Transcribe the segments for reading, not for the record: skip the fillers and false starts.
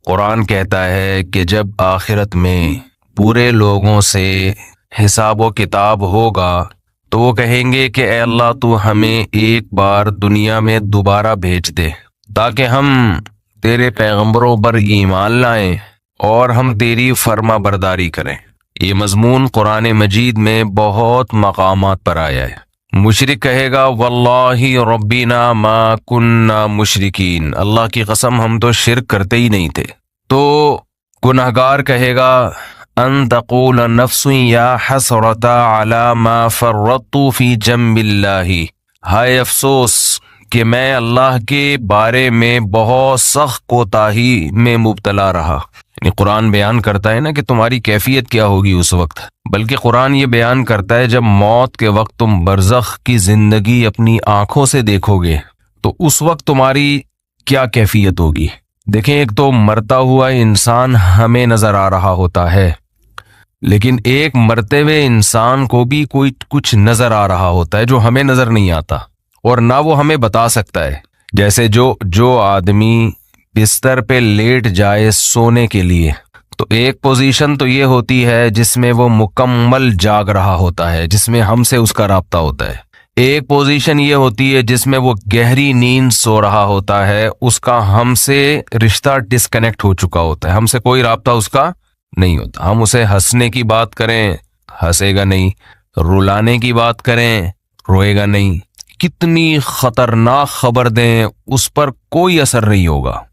कुरान कहता है कि जब आखिरत में पूरे लोगों से हिसाब व किताब होगा तो वो कहेंगे कि ए अल्लाह तू हमें एक बार दुनिया में दोबारा भेज दे ताकि हम तेरे पैगंबरों पर ईमान लाएं और हम तेरी फर्मा बरदारी करें। ये मजमून कुरान मजीद में बहुत मकामात पर आया है। मुशरिक कहेगा वल्लाहि रब्बिना मा कुन्ना मुशरिकीन, अल्लाह की कसम हम तो शिरक करते ही नहीं थे। तो गुनहगार कहेगा अन तक़ूल नफ्सुन या हसरता अला मा फर्रतु फी जम्बिल्लाहि, हाय अफसोस कि मैं अल्लाह के बारे में बहुत सख्त कोताही में मुब्तला रहा। कुरान बयान करता है ना कि तुम्हारी कैफियत क्या होगी उस वक्त, बल्कि कुरान ये बयान करता है जब मौत के वक्त तुम बरज़ख की जिंदगी अपनी आंखों से देखोगे तो उस वक्त तुम्हारी क्या कैफियत होगी। देखें, एक तो मरता हुआ इंसान हमें नजर आ रहा होता है, लेकिन एक मरते हुए इंसान को भी कोई कुछ नजर आ रहा होता है जो हमें नजर नहीं आता और ना वो हमें बता सकता है। जैसे जो आदमी बिस्तर पे लेट जाए सोने के लिए, तो एक पोजीशन तो ये होती है जिसमें वो मुकम्मल जाग रहा होता है, जिसमें हमसे उसका राब्ता होता है। एक पोजीशन ये होती है जिसमें वो गहरी नींद सो रहा होता है, उसका हमसे रिश्ता डिस्कनेक्ट हो चुका होता है, हमसे कोई राब्ता उसका नहीं होता। हम उसे हंसने की बात करें हंसेगा नहीं, रुलाने की बात करें रोएगा नहीं, कितनी खतरनाक खबर दें उस पर कोई असर नहीं होगा।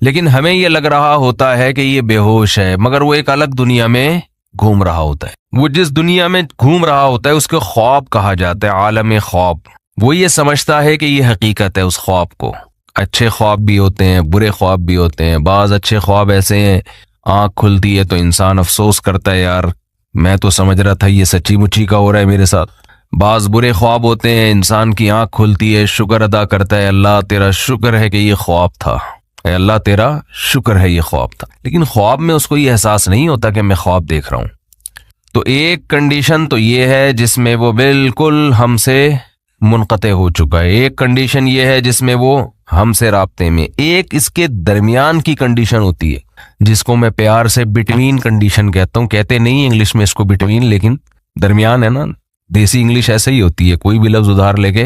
लेकिन हमें यह लग रहा होता है कि ये बेहोश है, मगर वो एक अलग दुनिया में घूम रहा होता है। वो जिस दुनिया में घूम रहा होता है उसके ख्वाब कहा जाता है, आलम ख्वाब। वो ये समझता है कि ये हकीकत है उस ख्वाब को। अच्छे ख्वाब भी होते हैं, बुरे ख्वाब भी होते हैं। बाज अच्छे ख्वाब ऐसे हैं, आंख खुलती है तो इंसान अफसोस करता है, यार मैं तो समझ रहा था ये सच्ची मुच्ची का हो रहा है मेरे साथ। बाज बुरे ख्वाब होते हैं, इंसान की आंख खुलती है, शुक्र अदा करता है, अल्लाह तेरा शुक्र है कि ये ख्वाब था, अल्लाह तेरा शुक्र है ये ख्वाब था। लेकिन ख्वाब में उसको ये एहसास नहीं होता कि मैं ख्वाब देख रहा हूं। तो एक कंडीशन तो ये है जिसमें वो बिल्कुल हमसे मुनक़ते हो चुका है, एक कंडीशन ये है जिसमें वो हमसे राब्ते में, एक इसके दरमियान की कंडीशन होती है जिसको मैं प्यार से बिटवीन कंडीशन कहता हूं। कहते नहीं इंग्लिश में इसको बिटवीन, लेकिन दरमियान है ना, देसी इंग्लिश ऐसे ही होती है, कोई भी लफ्ज उधार लेके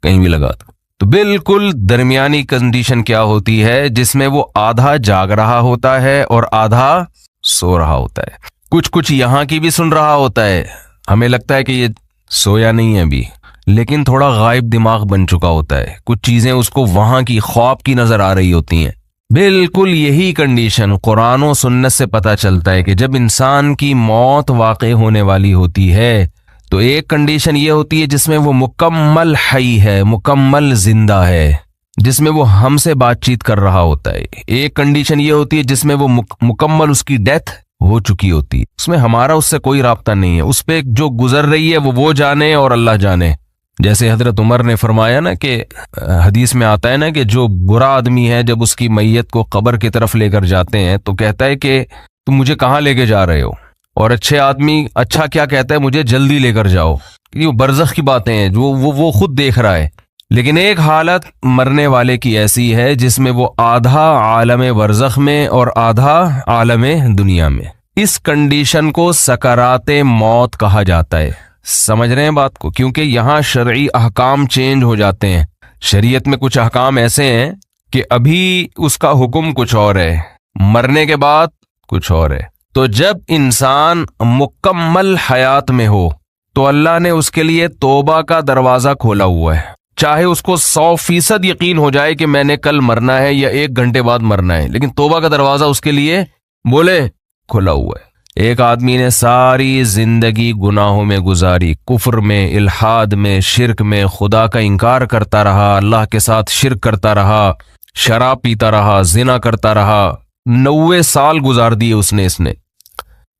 कहीं भी लगा दो। तो बिल्कुल दरमियानी कंडीशन क्या होती है जिसमें वो आधा जाग रहा होता है और आधा सो रहा होता है। कुछ कुछ यहाँ की भी सुन रहा होता है, हमें लगता है कि ये सोया नहीं है अभी, लेकिन थोड़ा गायब दिमाग बन चुका होता है, कुछ चीजें उसको वहां की ख्वाब की नजर आ रही होती हैं। बिल्कुल यही कंडीशन कुरान और सुन्नत से पता चलता है कि जब इंसान की मौत वाक़ई होने वाली होती है तो एक कंडीशन ये होती है जिसमें वो मुकम्मल हई है, मुकम्मल जिंदा है, जिसमें वो हमसे बातचीत कर रहा होता है। एक कंडीशन ये होती है जिसमें वो मुकम्मल उसकी डेथ हो चुकी होती है, उसमें हमारा उससे कोई राब्ता नहीं है, उस पर जो गुजर रही है वो जाने और अल्लाह जाने। जैसे हजरत उमर ने फरमाया ना कि हदीस में आता है ना कि जो बुरा आदमी है जब उसकी मैयत को कब्र की तरफ लेकर जाते हैं तो कहता है कि तुम मुझे कहाँ लेके जा रहे हो, और अच्छे आदमी अच्छा क्या कहता है, मुझे जल्दी लेकर जाओ। ये बरज़ख की बातें हैं जो वो खुद देख रहा है। लेकिन एक हालत मरने वाले की ऐसी है जिसमें वो आधा आलम बरज़ख में और आधा आलम दुनिया में। इस कंडीशन को सकराते मौत कहा जाता है। समझ रहे हैं बात को? क्योंकि यहाँ शरई अहकाम चेंज हो जाते हैं। शरीयत में कुछ अहकाम ऐसे हैं कि अभी उसका हुक्म कुछ और है, मरने के बाद कुछ और है। तो जब इंसान मुकम्मल हयात में हो तो अल्लाह ने उसके लिए तौबा का दरवाजा खोला हुआ है, चाहे उसको 100% यकीन हो जाए कि मैंने कल मरना है या 1 घंटे बाद मरना है, लेकिन तौबा का दरवाजा उसके लिए बोले खुला हुआ है। एक आदमी ने सारी जिंदगी गुनाहों में गुजारी, कुफ्र में, इल्हाद में, शिरक में, खुदा का इनकार करता रहा, अल्लाह के साथ शिरक करता रहा, शराब पीता रहा, जिना करता रहा, 90 साल गुजार दिए उसने।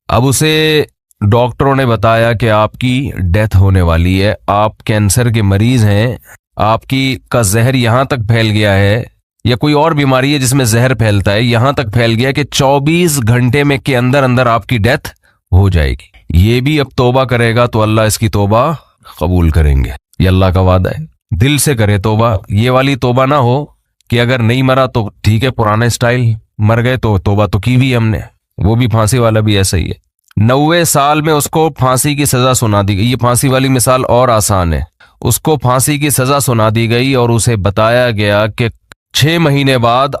अब उसे डॉक्टरों ने बताया कि आपकी डेथ होने वाली है, आप कैंसर के मरीज हैं, आपकी का जहर यहां तक फैल गया है, या कोई और बीमारी है जिसमें जहर फैलता है, यहां तक फैल गया कि 24 घंटे में के अंदर अंदर आपकी डेथ हो जाएगी। ये भी अब तौबा करेगा तो अल्लाह इसकी तौबा कबूल करेंगे, ये अल्लाह का वादा है। दिल से करे तौबा, ये वाली तौबा ना हो कि अगर नहीं मरा तो ठीक है पुराना स्टाइल, मर गए तो तौबा तो की हुई हमने। वो भी फांसी वाला भी ऐसा ही है, 90 साल में उसको फांसी की सजा सुना दी गई। ये फांसी वाली मिसाल और आसान है। उसको फांसी की सजा सुना दी गई और उसे बताया गया कि 6 महीने बाद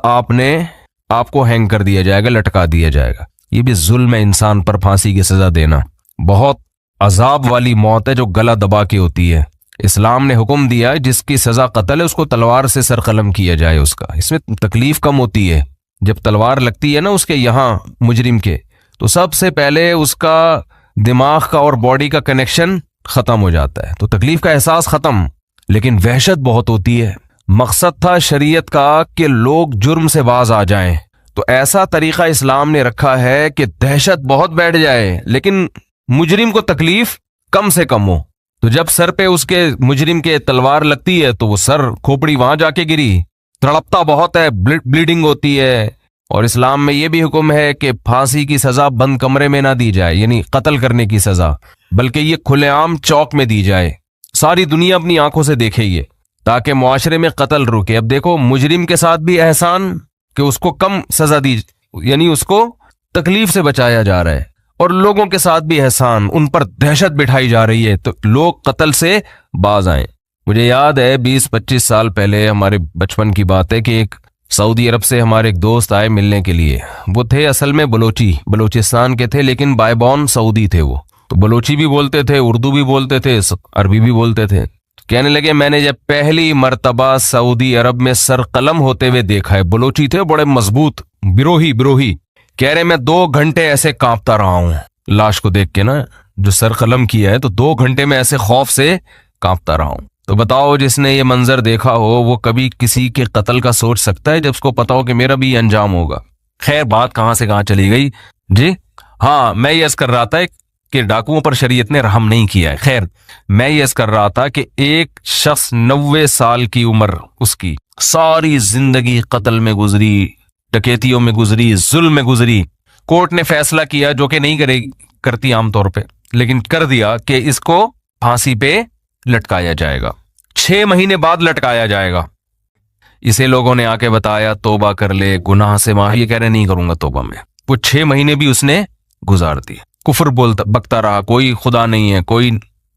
आपको हैंग कर दिया जाएगा, लटका दिया जाएगा। ये भी जुल्म है इंसान पर फांसी की सजा देना। बहुत अजाब वाली मौत है जो गला दबा के होती है। इस्लाम ने हुक्म दिया है जिसकी सजा कत्ल है उसको तलवार से सर कलम किया जाए उसका। इसमें तकलीफ कम होती है। जब तलवार लगती है ना उसके यहाँ मुजरिम के, तो सबसे पहले उसका दिमाग का और बॉडी का कनेक्शन खत्म हो जाता है, तो तकलीफ का एहसास खत्म, लेकिन वहशत बहुत होती है। मकसद था शरीयत का कि लोग जुर्म से बाज आ जाएं, तो ऐसा तरीका इस्लाम ने रखा है कि दहशत बहुत बैठ जाए लेकिन मुजरिम को तकलीफ कम से कम हो। तो जब सर पे उसके मुजरिम के तलवार लगती है तो वो सर खोपड़ी वहां जाके गिरी, तड़पता बहुत है, ब्लीडिंग होती है। और इस्लाम में यह भी हुक्म है कि फांसी की सजा बंद कमरे में ना दी जाए, यानी कत्ल करने की सजा, बल्कि ये खुलेआम चौक में दी जाए, सारी दुनिया अपनी आंखों से देखे ये, ताकि मुआशरे में कत्ल रुके। अब देखो मुजरिम के साथ भी एहसान कि उसको कम सजा दी, यानी उसको तकलीफ से बचाया जा रहा है, और लोगों के साथ भी एहसान, उन पर दहशत बिठाई जा रही है तो लोग कत्ल से बाज आए। मुझे याद है 20-25 साल पहले, हमारे बचपन की बात है, कि एक सऊदी अरब से हमारे एक दोस्त आए मिलने के लिए। वो थे असल में बलोचिस्तान के थे, लेकिन बायबॉर्न सऊदी थे। वो तो बलोची भी बोलते थे, उर्दू भी बोलते थे, अरबी भी बोलते थे। कहने लगे मैंने जब पहली मर्तबा सऊदी अरब में सर कलम होते हुए देखा है। बलोची थे, बड़े मजबूत, बिरोही। कह रहे मैं 2 घंटे ऐसे कांपता रहा हूं लाश को देख के ना, जो सर कलम किया है, तो 2 घंटे में ऐसे खौफ से कांपता रहा हूं। तो बताओ जिसने ये मंजर देखा हो वो कभी किसी के कत्ल का सोच सकता है जब उसको पता हो कि मेरा भी अंजाम होगा। खैर बात कहां से कहां चली गई जी। हाँ, मैं ये कर रहा था कि डाकुओं पर शरीयत ने रहम नहीं किया है। खैर मैं ये कर रहा था कि एक शख्स 90 साल की उम्र, उसकी सारी जिंदगी कत्ल में गुजरी, डकैतियों में गुजरी, जुल्म में गुजरी। कोर्ट ने फैसला किया, जो कि नहीं करती आमतौर पे, लेकिन कर दिया कि इसको फांसी पे लटकाया जाएगा, 6 महीने बाद लटकाया जाएगा। इसे लोगों ने आके बताया तौबा कर ले, गुनाह से माफी। ये कह रहे नहीं करूंगा तौबा में। वो 6 महीने भी उसने गुजार दिए, कुफर बकता रहा, कोई खुदा नहीं है,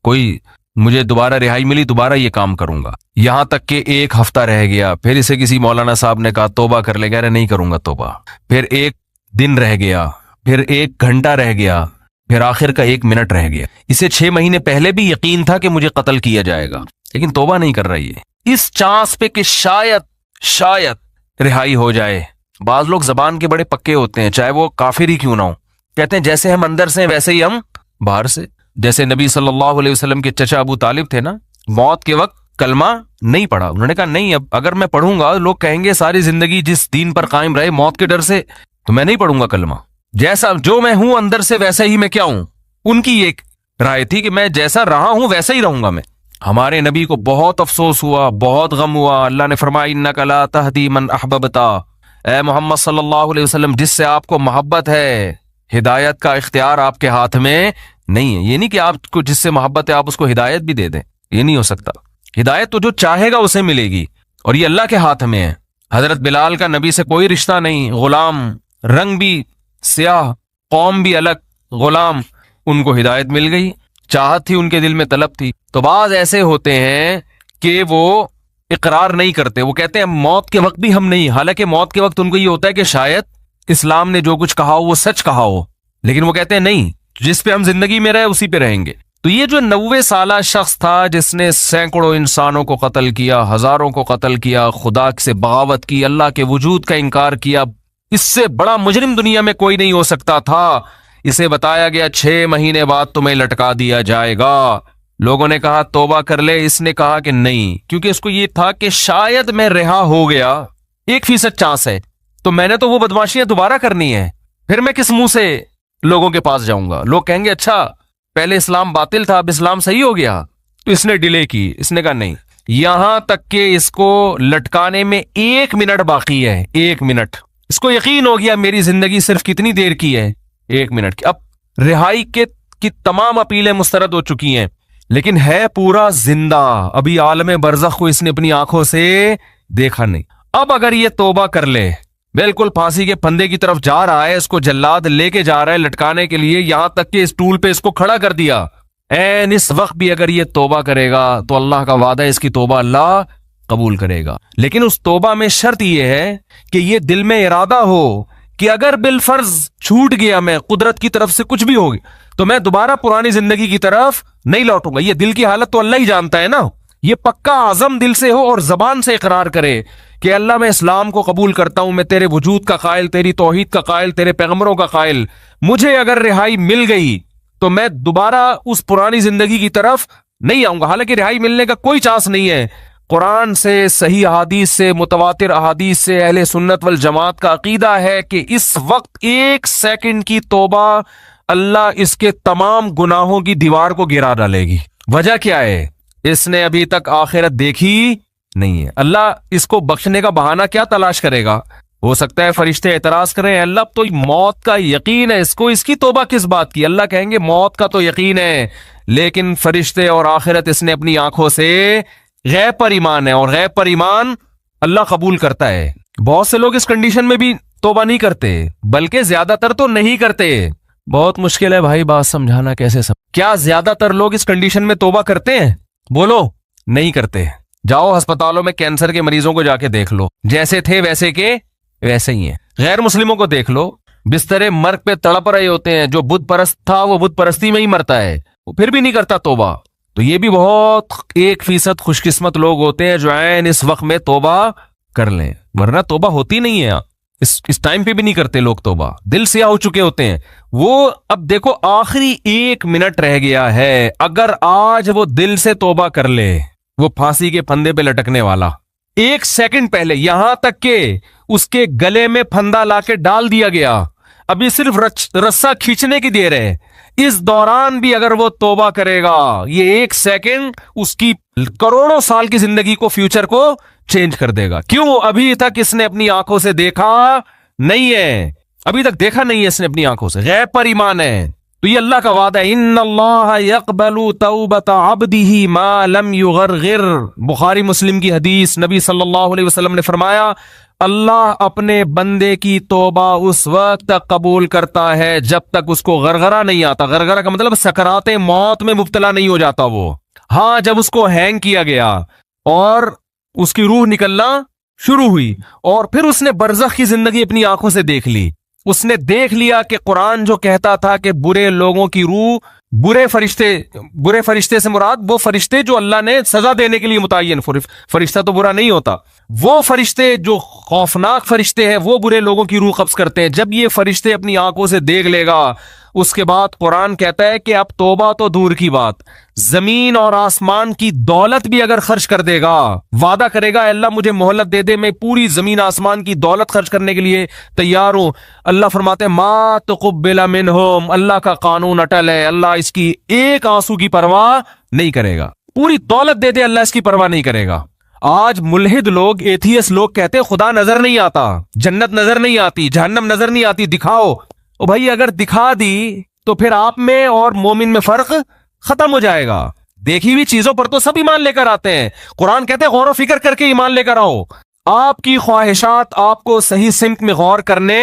कोई मुझे दोबारा रिहाई मिली, दोबारा ये काम करूंगा। यहां तक कि 1 हफ्ता रह गया, फिर इसे किसी मौलाना साहब ने कहा तौबा कर ले, कह रहे नहीं करूंगा तौबा। फिर 1 दिन रह गया, फिर 1 घंटा रह गया, फिर आखिर का 1 मिनट रह गया। इसे 6 महीने पहले भी यकीन था कि मुझे कत्ल किया जाएगा, लेकिन तौबा नहीं कर रही है, इस चांस पे कि शायद रिहाई हो जाए। बाज लोग जबान के बड़े पक्के होते हैं, चाहे वो काफिर ही क्यों ना हो। कहते हैं जैसे हम अंदर से वैसे ही हम बाहर से। जैसे नबी सल्लल्लाहु अलैहि वसल्लम के चचा अबू तालिब थे ना, मौत के वक्त कलमा नहीं पढ़ा। उन्होंने कहा नहीं, अब अगर मैं पढ़ूंगा लोग कहेंगे सारी जिंदगी जिस दीन पर कायम रहे मौत के डर से, तो मैं नहीं पढ़ूंगा कलमा। जैसा जो मैं हूं अंदर से वैसा ही मैं क्या हूं। उनकी एक राय थी कि मैं जैसा रहा हूं वैसा ही रहूंगा मैं। हमारे नबी को बहुत अफसोस हुआ, बहुत गम हुआ। अल्लाह ने फरमाया इन्नका ला तहदी मन अहबबता, ए मोहम्मद सल्लल्लाहु अलैहि वसल्लम जिससे आपको मोहब्बत है, हिदायत का इख्तियार आपके हाथ में नहीं है। ये नहीं कि आपको जिससे मोहब्बत है आप उसको हिदायत भी दे दें, ये नहीं हो सकता। हिदायत तो जो चाहेगा उसे मिलेगी, और ये अल्लाह के हाथ में है। हजरत बिलाल का नबी से कोई रिश्ता नहीं, गुलाम, रंग भी स्याह, कौम भी अलग, गुलाम, उनको हिदायत मिल गई। चाहत थी उनके दिल में, तलब थी। तो बाज ऐसे होते हैं कि वो इकरार नहीं करते, वो कहते हैं मौत के वक्त भी हम नहीं, हालांकि मौत के वक्त उनको ये होता है कि शायद इस्लाम ने जो कुछ कहा हो वो सच कहा हो, लेकिन वो कहते हैं नहीं, जिस पे हम जिंदगी में रहे उसी पे रहेंगे। तो ये जो 90 साला शख्स था जिसने सैकड़ों इंसानों को कत्ल किया, हजारों को कत्ल किया, खुदा से बगावत की, अल्लाह के वजूद का इनकार किया, इससे बड़ा मुजरिम दुनिया में कोई नहीं हो सकता था। इसे बताया गया 6 महीने बाद तुम्हें लटका दिया जाएगा। लोगों ने कहा तौबा कर ले, इसने कहा कि नहीं, क्योंकि इसको ये था कि शायद मैं रिहा हो गया, 1% चांस है, तो मैंने तो वो बदमाशियां दोबारा करनी है, फिर मैं किस मुंह से लोगों के पास जाऊंगा। लोग कहेंगे अच्छा पहले इस्लाम बातिल था अब इस्लाम सही हो गया, तो इसने डिले की। इसने कहा नहीं, यहां तक कि इसको लटकाने में 1 मिनट बाकी है, 1 मिनट। इसको यकीन हो गया मेरी जिंदगी सिर्फ कितनी देर की है, 1 मिनट की। अब रिहाई की तमाम अपीलें मुस्तरद हो चुकी हैं, लेकिन है पूरा जिंदा, अभी आलम बरज़ख को इसने अपनी आंखों से देखा नहीं। अब अगर ये तौबा कर ले बिल्कुल फांसी के फंदे की तरफ जा रहा है, इसको जल्लाद लेके जा रहा है लटकाने के लिए, यहां तक कि स्टूल पे इसको खड़ा कर दिया। एन इस वक्त भी अगर ये तौबा करेगा तो अल्लाह का वादा है इसकी तौबा अल्लाह कबूल करेगा। लेकिन उस तौबा में शर्त यह है कि ये दिल में इरादा हो कि अगर बिलफर्ज छूट गया, मैं कुदरत की तरफ से कुछ भी होगी, तो मैं दोबारा पुरानी जिंदगी की तरफ नहीं लौटूंगा। ये दिल की हालत तो अल्लाह ही जानता है ना। ये पक्का आजम दिल से हो और जबान से इकरार करे कि अल्लाह मैं इस्लाम को कबूल करता हूं, मैं तेरे वजूद का कायल, तेरी तौहीद का कायल, तेरे पैगंबरों का कायल, मुझे अगर रिहाई मिल गई तो मैं दोबारा उस पुरानी जिंदगी की तरफ नहीं आऊंगा। हालांकि रिहाई मिलने का कोई चांस नहीं है। कुरान से, सही अहादीस से, मुतवातिर अहादीस से अहले सुन्नत वल जमात का अकीदा है कि इस वक्त 1 सेकंड की तौबा अल्लाह इसके तमाम गुनाहों की दीवार को गिरा डालेगी। वजह क्या है? इसने अभी तक आखिरत देखी नहीं है। अल्लाह इसको बख्शने का बहाना क्या तलाश करेगा? हो सकता है फरिश्ते एतराज करें, अल्लाह तो मौत का यकीन है इसको, इसकी तौबा किस बात की? अल्लाह कहेंगे मौत का तो यकीन है, लेकिन फरिश्ते और आखिरत इसने अपनी आंखों से गैब पर ईमान है, और गैब पर ईमान अल्लाह कबूल करता है। बहुत से लोग इस कंडीशन में भी तौबा नहीं करते, बल्कि ज्यादातर तो नहीं करते। बहुत मुश्किल है भाई बात समझाना, कैसे सब। क्या ज्यादातर लोग इस कंडीशन में तौबा करते हैं? बोलो, नहीं करते। जाओ अस्पतालों में कैंसर के मरीजों को जाके देख लो, जैसे थे वैसे के वैसे ही हैं। गैर मुस्लिमों को देख लो, बिस्तरे मर्ग पे तड़प रहे होते हैं। जो बुत परस्त था वो बुत परस्ती में ही मरता है, वो फिर भी नहीं करता तौबा। तो ये भी बहुत 1% खुशकिस्मत लोग होते हैं जो ऐन इस वक्त में तौबा कर लें, वरना तौबा होती नहीं है। इस टाइम पे भी नहीं करते लोग तौबा, दिल से हो चुके होते हैं वो। अब देखो आखिरी 1 मिनट रह गया है, अगर आज वो दिल से तौबा कर ले, वो फांसी के फंदे पे लटकने वाला 1 सेकंड पहले, यहां तक के उसके गले में फंदा लाके डाल दिया गया, अभी सिर्फ रस्सा खींचने की देर है। इस दौरान भी अगर वो तौबा करेगा, ये 1 सेकंड उसकी करोड़ों साल की जिंदगी को, फ्यूचर को चेंज कर देगा। क्यों? अभी तक इसने अपनी आंखों से देखा नहीं है, अभी तक देखा नहीं है इसने अपनी आंखों से, गैब पर ईमान है। तो ये अल्लाह का वादा है, इन्नल्लाह यक़बलु तौबत अब्दिही मा लम युग़रग़िर। बुखारी मुस्लिम की हदीस, नबी सल्लल्लाहु अलैहि वसल्लम ने फरमाया अल्लाह अपने बंदे की तौबा उस वक्त तक कबूल करता है जब तक उसको गरगरा नहीं आता। गरगरा का मतलब सकराते मौत में मुब्तला नहीं हो जाता वो। हाँ, जब उसको हैंग किया गया और उसकी रूह निकलना शुरू हुई और फिर उसने बरज़ख की जिंदगी अपनी आंखों से देख ली, उसने देख लिया कि कुरान जो कहता था कि बुरे लोगों की रूह, बुरे फरिश्ते से मुराद वो फरिश्ते जो अल्लाह ने सजा देने के लिए मुतय्यन, फरिश्ता तो बुरा नहीं होता, वो फरिश्ते जो खौफनाक फरिश्ते हैं वो बुरे लोगों की रूह कब्ज करते हैं। जब ये फरिश्ते अपनी आंखों से देख लेगा, उसके बाद कुरान कहता है कि अब तौबा तो दूर की बात, जमीन और आसमान की दौलत भी अगर खर्च कर देगा, वादा करेगा अल्लाह मुझे मोहलत दे दे, मैं पूरी जमीन आसमान की दौलत खर्च करने के लिए तैयार हूं। अल्लाह फरमाते हैं मा तुक़ब्बिला मिनहुम, अल्लाह का कानून अटल है, अल्लाह इसकी एक आंसू की परवाह नहीं करेगा। पूरी दौलत दे दे, अल्लाह इसकी परवाह नहीं करेगा। आज मुल्हिद लोग, एथियस लोग कहते हैं खुदा नजर नहीं आता, जन्नत नजर नहीं आती, जहन्नम नजर नहीं आती, दिखाओ। ओ भाई, अगर दिखा दी तो फिर आप में और मोमिन में फर्क खत्म हो जाएगा। देखी हुई चीजों पर तो सब ईमान लेकर आते हैं। कुरान कहते हैं गौर फिक्र करके ईमान लेकर आओ। आपकी ख्वाहिशात आपको सही सिमत में गौर करने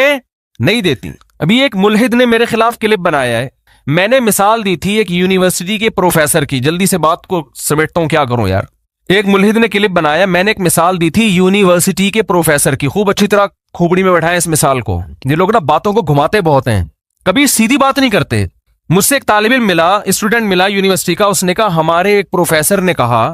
नहीं देती। अभी एक मुल्हिद ने मेरे खिलाफ क्लिप बनाया है, मैंने मिसाल दी थी एक यूनिवर्सिटी के प्रोफेसर की। जल्दी से बात को समेटता हूं, क्या करूं यार। एक मुल्हिद ने क्लिप बनाया, मैंने एक मिसाल दी थी यूनिवर्सिटी के प्रोफेसर की। खूब अच्छी तरह खोपड़ी में बैठाएं इस मिसाल को। ये लोग ना बातों को घुमाते बहुत हैं, कभी सीधी बात नहीं करते। मुझसे एक तालिब इल्म मिला, स्टूडेंट मिला यूनिवर्सिटी का, उसने कहा हमारे एक प्रोफेसर ने कहा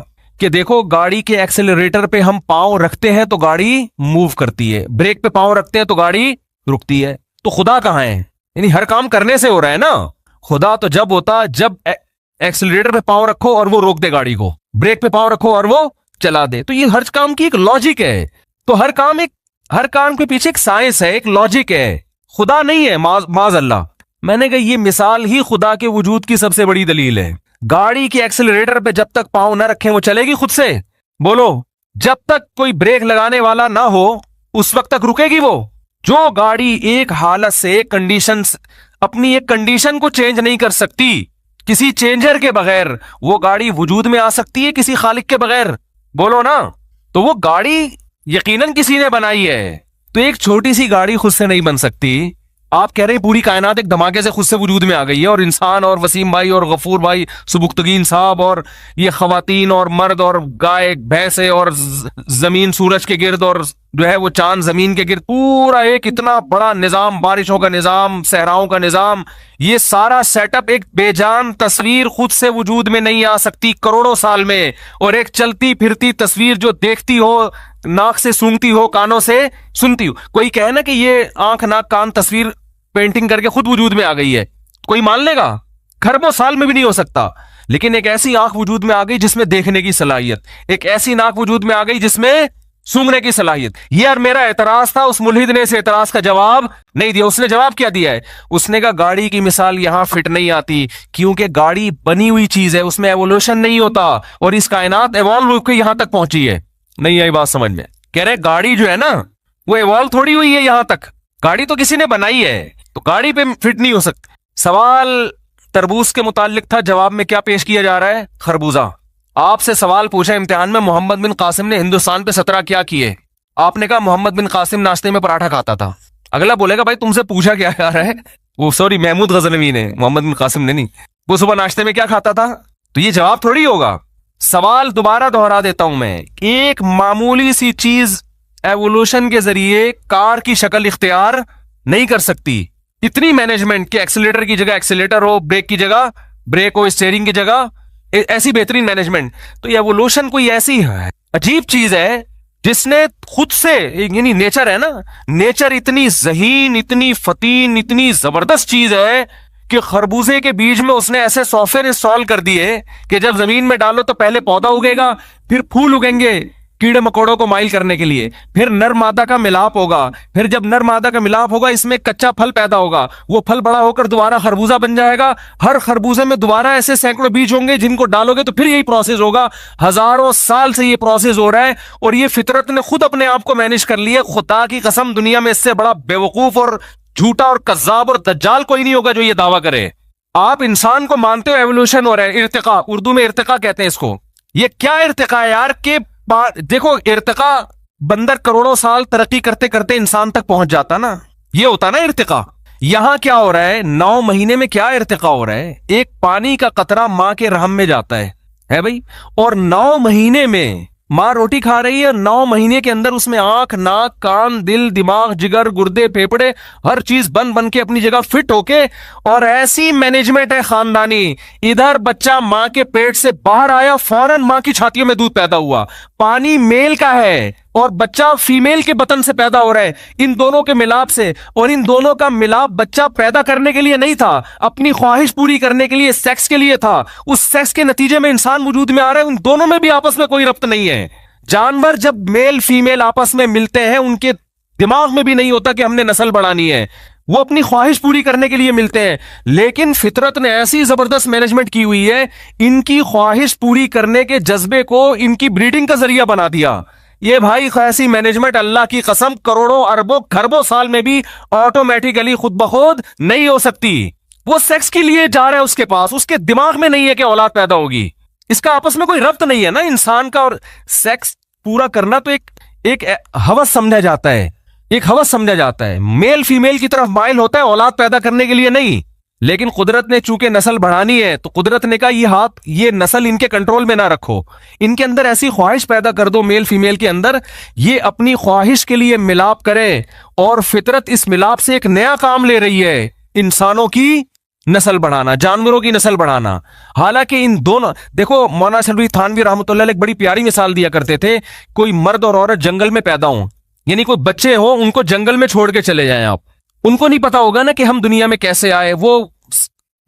कि देखो गाड़ी के एक्सेलरेटर पे हम पांव रखते हैं तो गाड़ी मूव करती है, ब्रेक पे पांव रखते हैं तो गाड़ी रुकती है। तो खुदा कहाँ है? यानी हर काम करने से हो रहा है ना। खुदा तो जब होता जब एक्सेलरेटर पे पांव रखो और वो रोक दे गाड़ी को, ब्रेक पे पांव रखो और वो चला दे। तो ये हर काम की एक लॉजिक है। तो हर काम के पीछे एक साइंस है, एक लॉजिक है। खुदा नहीं है माज अल्लाह। मैंने कहा ये मिसाल ही खुदा के वजूद की सबसे बड़ी दलील है। गाड़ी के एक्सेलरेटर पे जब तक पांव ना रखें वो चलेगी खुद से? बोलो, जब तक कोई ब्रेक लगाने वाला ना हो उस वक्त तक रुकेगी वो। जो गाड़ी एक हालत से, एक कंडीशन, अपनी एक कंडीशन को चेंज नहीं कर सकती, किसी चेंजर के बगैर वो गाड़ी वजूद में आ सकती है किसी खालिक के बगैर? बोलो ना। तो वो गाड़ी यकीनन किसी ने बनाई है, तो एक छोटी सी गाड़ी खुद से नहीं बन सकती। आप कह रहे हैं पूरी कायनात एक धमाके से खुद से वजूद में आ गई है, और इंसान और वसीम भाई और गफूर भाई सुबुक्तगीन साहब और ये खवातीन और मर्द और गाय भैंसे और जमीन सूरज के गिर्द और जो है वो चांद जमीन के गिर्द, पूरा एक इतना बड़ा निजाम, बारिशों का निजाम, सहराओं का निजाम, ये सारा सेटअप एक बेजान तस्वीर खुद से वजूद में नहीं आ सकती करोड़ों साल में। और एक चलती फिरती तस्वीर जो देखती हो, नाक से सूंघती हो, कानों से सुनती हो। कोई कहे ना कि ये आंख नाक कान तस्वीर पेंटिंग करके खुद वजूद में आ गई है, कोई मान लेगा? खरबों साल में भी नहीं हो सकता। लेकिन एक ऐसी आंख वजूद में आ गई जिसमें देखने की सलाहियत, एक ऐसी नाक वजूद में आ गई जिसमें सूंघने की सलाहियत। ये और मेरा एतराज था, उस मुल्हिद ने इस एतराज का जवाब नहीं दिया। उसने जवाब क्या दिया है? उसने कहा गाड़ी की मिसाल यहां फिट नहीं आती, क्योंकि गाड़ी बनी हुई चीज है, उसमें एवोल्यूशन नहीं होता, और इस कायनात एवॉल्व होकर यहां तक पहुंची है। नहीं आई बात समझ में? कह रहे गाड़ी जो है ना वो एवॉल्व थोड़ी हुई है यहां तक, गाड़ी तो किसी ने बनाई है, तो गाड़ी पे फिट नहीं हो सकती। सवाल तरबूज के मुतालिक था, जवाब में क्या पेश किया जा रहा है? खरबूजा। आपसे सवाल पूछा इम्तिहान में, मोहम्मद बिन कासिम ने हिंदुस्तान पे 17 क्या किए? आपने कहा मोहम्मद बिन कासिम नाश्ते में पराठा खाता था। अगला बोलेगा भाई तुमसे पूछा क्या जा रहा है? वो सॉरी महमूद गजनवी ने, मोहम्मद बिन कासिम ने नहीं। वो सुबह नाश्ते में क्या खाता था? तो ये जवाब थोड़ी होगा। सवाल दोबारा दोहरा देता हूं मैं, एक मामूली सी चीज एवोल्यूशन के जरिए कार की शक्ल इख्तियार नहीं कर सकती। इतनी मैनेजमेंट के एक्सीलेटर की जगह एक्सीलेटर हो, ब्रेक की जगह ब्रेक हो, स्टीयरिंग की जगह ऐसी बेहतरीन मैनेजमेंट। तो ये एवोल्यूशन कोई ऐसी है अजीब चीज है जिसने खुद से, यानी नेचर है ना, नेचर इतनी ज़हीन, इतनी फतीन, इतनी जबरदस्त चीज है कि खरबूजे के बीज में उसने ऐसे सॉफ्टवेयर इंस्टॉल कर दिए कि जब जमीन में डालो तो पहले पौधा उगेगा, फिर फूल उगेंगे कीड़े मकोड़ों को माइल करने के लिए, फिर नर मादा का मिलाप होगा, फिर जब नर मादा का मिलाप होगा इसमें कच्चा फल पैदा होगा, वो फल बड़ा होकर दोबारा खरबूजा बन जाएगा। हर खरबूजे में दोबारा ऐसे सैकड़ों बीज होंगे जिनको डालोगे तो फिर यही प्रोसेस होगा। हजारों साल से ये प्रोसेस हो रहा है और ये फितरत ने खुद अपने आप को मैनेज कर लिया। खुदा की कसम दुनिया में इससे बड़ा बेवकूफ और झूठा और कज्जाब और दज्जाल कोई नहीं होगा जो ये दावा करे। आप इंसान को मानते हो एवोल्यूशन हो रहा है, इर्तिका, उर्दू में इर्तिका कहते हैं इसको। ये क्या इर्तिका है यार? के देखो इर्तिका, बंदर करोड़ों साल तरक्की करते करते इंसान तक पहुंच जाता ना, ये होता ना इर्तिका। यहां क्या हो रहा है? 9 महीने में क्या इर्तिका हो रहा है? एक पानी का कतरा मां के रहम में जाता है भाई, और 9 महीने में मां रोटी खा रही है। 9 महीने के अंदर उसमें आंख, नाक, कान, दिल, दिमाग, जिगर, गुर्दे, फेफड़े, हर चीज बन बन के अपनी जगह फिट होके, और ऐसी मैनेजमेंट है खानदानी। इधर बच्चा मां के पेट से बाहर आया, फौरन मां की छातियों में दूध पैदा हुआ। पानी मेल का है और बच्चा फीमेल के बतन से पैदा हो रहा है, इन दोनों के मिलाप से। और इन दोनों का मिलाप बच्चा पैदा करने के लिए नहीं था, अपनी ख्वाहिश पूरी करने के लिए, सेक्स के लिए था। उस सेक्स के नतीजे में इंसान वजूद में आ रहा है। उन दोनों में भी आपस में कोई रब्त नहीं है। जानवर जब मेल फीमेल आपस में मिलते हैं, उनके दिमाग में भी नहीं होता कि हमने नस्ल बढ़ानी है, वो अपनी ख्वाहिश पूरी करने के लिए मिलते हैं। लेकिन फितरत ने ऐसी जबरदस्त मैनेजमेंट की हुई है, इनकी ख्वाहिश पूरी करने के जज्बे को इनकी ब्रीडिंग का जरिया बना दिया। ये भाई ऐसी मैनेजमेंट अल्लाह की कसम करोड़ों अरबों खरबों साल में भी ऑटोमेटिकली खुद ब खुद नहीं हो सकती। वो सेक्स के लिए जा रहा है उसके पास, उसके दिमाग में नहीं है कि औलाद पैदा होगी। इसका आपस में कोई रब्त नहीं है ना इंसान का। और सेक्स पूरा करना तो एक हवस समझा जाता है, एक हवस समझा जाता है। मेल फीमेल की तरफ माइल होता है औलाद पैदा करने के लिए नहीं। लेकिन कुदरत ने चूंकि नस्ल बढ़ानी है, तो कुदरत ने कहा ये नस्ल इनके कंट्रोल में ना रखो, इनके अंदर ऐसी ख्वाहिश पैदा कर दो मेल फीमेल के अंदर, ये अपनी ख्वाहिश के लिए मिलाप करें। और फितरत इस मिलाप से एक नया काम ले रही है, इंसानों की नस्ल बढ़ाना, जानवरों की नस्ल बढ़ाना। हालांकि इन दोनों, देखो मौलाना शफी थानवी रहमतुल्लाह अलैह एक बड़ी प्यारी मिसाल दिया करते थे। कोई मर्द और औरत जंगल में पैदा हो, यानी कोई बच्चे हो, उनको जंगल में छोड़ के चले जाएं आप, उनको नहीं पता होगा ना कि हम दुनिया में कैसे आए। वो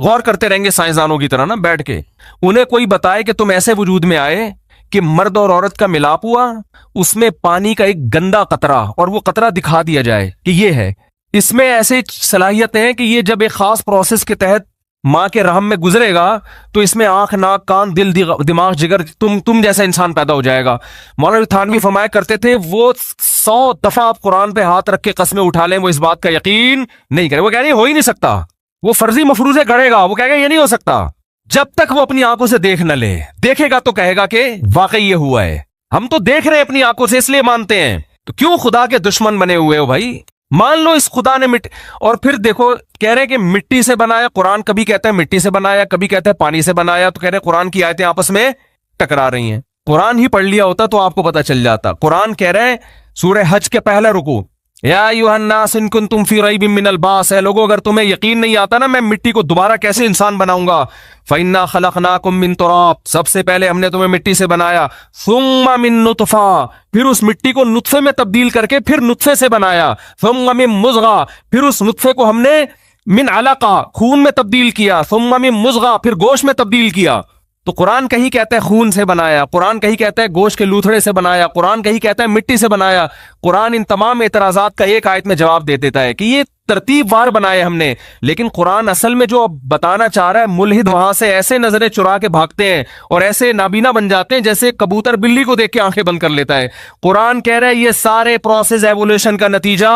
गौर करते रहेंगे साइंसदानों की तरह ना बैठ के। उन्हें कोई बताए कि तुम ऐसे वजूद में आए कि मर्द और औरत का मिलाप हुआ, उसमें पानी का एक गंदा कतरा, और वो कतरा दिखा दिया जाए कि ये है। इसमें ऐसे सलाहियत है कि ये जब एक खास प्रोसेस के तहत मां के रहम में गुजरेगा तो इसमें आंख, नाक, कान, दिल, दिमाग, जिगर, तुम जैसा इंसान पैदा हो जाएगा। मौलाना थानवी फरमाया करते थे, वो 100 दफा आप कुरान पे हाथ रख के कस्में उठा लें, वो इस बात का यकीन नहीं करे। वो कह रहे हो ही नहीं सकता, वो फर्जी मफरूजे गढ़ेगा, वो कहेगा ये नहीं हो सकता। जब तक वो अपनी आंखों से देख न ले, देखेगा तो कहेगा कि वाकई ये हुआ है। हम तो देख रहे हैं अपनी आंखों से, इसलिए मानते हैं। तो क्यों खुदा के दुश्मन बने हुए हो भाई? मान लो इस खुदा ने मिट्टी, और फिर देखो कह रहे हैं कि मिट्टी से बनाया। कुरान कभी कहता है मिट्टी से बनाया, कभी कहता है पानी से बनाया। तो कह रहे हैं कुरान की आयतें आपस में टकरा रही हैं। कुरान ही पढ़ लिया होता तो आपको पता चल जाता। कुरान कह रहे हैं सूरह हज के पहला रुकू, या अय्युहन्नास इन कुंतुम फी रैबिम मिनल बास, है लोगों अगर तुम्हें यकीन नहीं आता ना मैं मिट्टी को दोबारा कैसे इंसान बनाऊंगा, फइन्ना खलकनाकुम मिन तुराब, सबसे पहले हमने तुम्हें मिट्टी से बनाया, सुम्मा मिन नुतफा, फिर उस मिट्टी को नुत्फे में तब्दील करके फिर नुत्फे से बनाया, सुम्मा मिन मुज़गा, फिर उस नुत्फे को हमने मिन अलका, खून में तब्दील किया, सुम्मा मिन मुज़गा, फिर गोश्त में तब्दील किया। तो कुरान कहीं कहता है खून से बनाया, कुरान कहीं कहता है गोश्त के लूथड़े से बनाया, कुरान कहीं कहता है मिट्टी से बनाया। कुरान इन तमाम एतराजात का एक आयत में जवाब दे देता है कि ये तरतीब वार बनाए हमने। लेकिन कुरान असल में जो बताना चाह रहा है, मुल्हिद वहां से ऐसे नजरें चुरा के भागते हैं और ऐसे नाबीना बन जाते हैं जैसे कबूतर बिल्ली को देख के आंखें बंद कर लेता है। कुरान कह रहा है ये सारे प्रोसेस एवोल्यूशन का नतीजा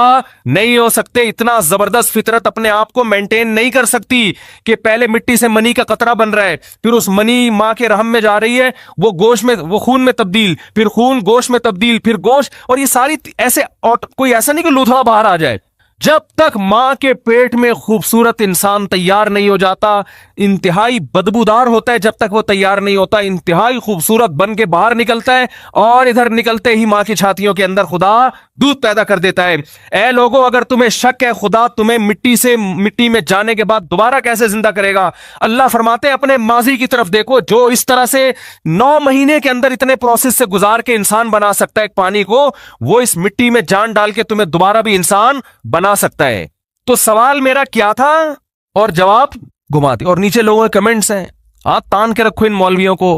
नहीं हो सकते। इतना जबरदस्त फितरत अपने आप को मेंटेन नहीं कर सकती कि पहले मिट्टी से मनी का कतरा बन रहा है, फिर उस मनी मां के रहम में जा रही है, वो गोश्त में, वो खून में तब्दील, फिर खून गोश्त में तब्दील, फिर गोश्त, और ये सारी ऐसे, कोई ऐसा नहीं कि लूथड़ा बाहर आ जाए। जब तक मां के पेट में खूबसूरत इंसान तैयार नहीं हो जाता, इंतहाई बदबूदार होता है, जब तक वो तैयार नहीं होता इंतहाई खूबसूरत बन के बाहर निकलता है, और इधर निकलते ही मां की छातियों के अंदर खुदा दूध पैदा कर देता है। ए लोगों, अगर तुम्हें शक है खुदा तुम्हें मिट्टी में जाने के बाद दोबारा कैसे जिंदा करेगा, अल्लाह फरमाते हैं अपने माजी की तरफ देखो, जो इस तरह से 9 महीने के अंदर इतने प्रोसेस से गुजार के इंसान बना सकता है एक पानी को, वो इस मिट्टी में जान डाल के तुम्हें दोबारा भी इंसान बना सकता है। तो सवाल मेरा क्या था और जवाब घुमा दी। और नीचे लोगों के कमेंट्स हैं, हाथ तान के रखो इन मौलवियों को,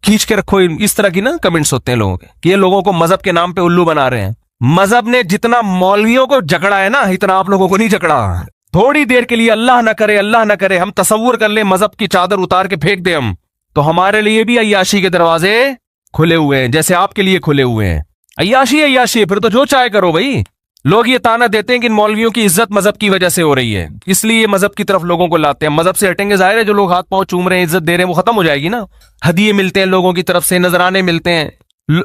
खींच के रखो, इस तरह की ना कमेंट्स होते हैं लोगों के कि ये लोगों को मजहब के नाम पे उल्लू बना रहे हैं। मजहब ने जितना मौलवियों को जकड़ा है ना, इतना आप लोगों को नहीं जकड़ा। थोड़ी देर के लिए अल्लाह ना करे, अल्लाह ना करे, हम तसव्वुर कर ले मजहब की चादर उतार के फेंक दे हम, तो हमारे लिए भी अय्याशी के दरवाजे खुले हुए हैं, जैसे आपके लिए खुले हुए हैं। अय्याशी अय्याशी, फिर तो जो चाहे करो भाई। लोग ये ताना देते हैं कि इन मौलवियों की इज्जत मजहब की वजह से हो रही है, इसलिए मजहब की तरफ लोगों को लाते हैं। मजहब से हटेंगे, जाहिर है जो लोग हाथ पांव चूम रहे हैं, इज्जत दे रहे हैं, वो खत्म हो जाएगी ना। हदिये मिलते हैं लोगों की तरफ से, नजराने मिलते हैं,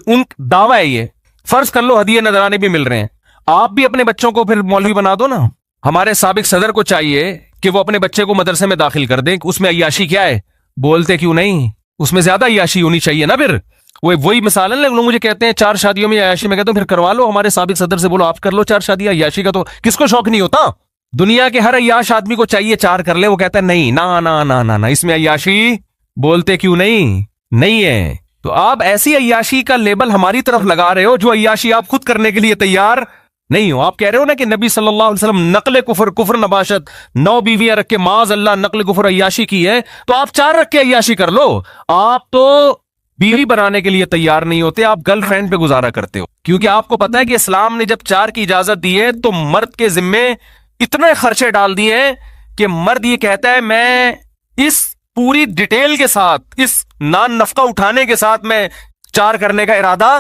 उन दावा है ये। फर्ज कर लो हदिये नजराने भी मिल रहे हैं, आप भी अपने बच्चों को फिर मौलवी बना दो ना। हमारे साबिक सदर को चाहिए कि वो अपने बच्चे को मदरसे में दाखिल कर दें। उसमें अय्याशी क्या है, बोलते क्यों नहीं? उसमें ज्यादा अय्याशी होनी चाहिए ना। फिर वही मिसाल है, लोग मुझे कहते हैं 4 शादियों में अय्याशी, में कहता हूं फिर करवा लो, हमारे साबिक सदर से बोलो आप कर लो 4 शादियां। अय्याशी का तो किसको शौक नहीं होता? दुनिया के हर अय्याश आदमी को चाहिए 4 कर ले, वो कहता है नहीं, ना ना ना ना ना, इसमें अय्याशी, बोलते क्यों नहीं है। तो आप ऐसी अय्याशी का लेबल हमारी तरफ लगा रहे हो जो अय्याशी आप खुद करने के लिए तैयार नहीं हो। आप कह रहे हो ना कि नबी सल्लल्लाहु अलैहि वसल्लम नकल कुफर नबाशत, 9 बीवियां रख के माज अल्लाह नकल कुफर अय्याशी की है, तो आप 4 रख के अय्याशी कर लो। आप तो बीवी बनाने के लिए तैयार नहीं होते, आप गर्लफ्रेंड पे गुजारा करते हो, क्योंकि आपको पता है कि इस्लाम ने जब 4 की इजाजत दी है तो मर्द के जिम्मे इतने खर्चे डाल दिए हैं कि मर्द ये कहता है मैं इस पूरी डिटेल के साथ, इस नान नफका उठाने के साथ मैं 4 करने का इरादा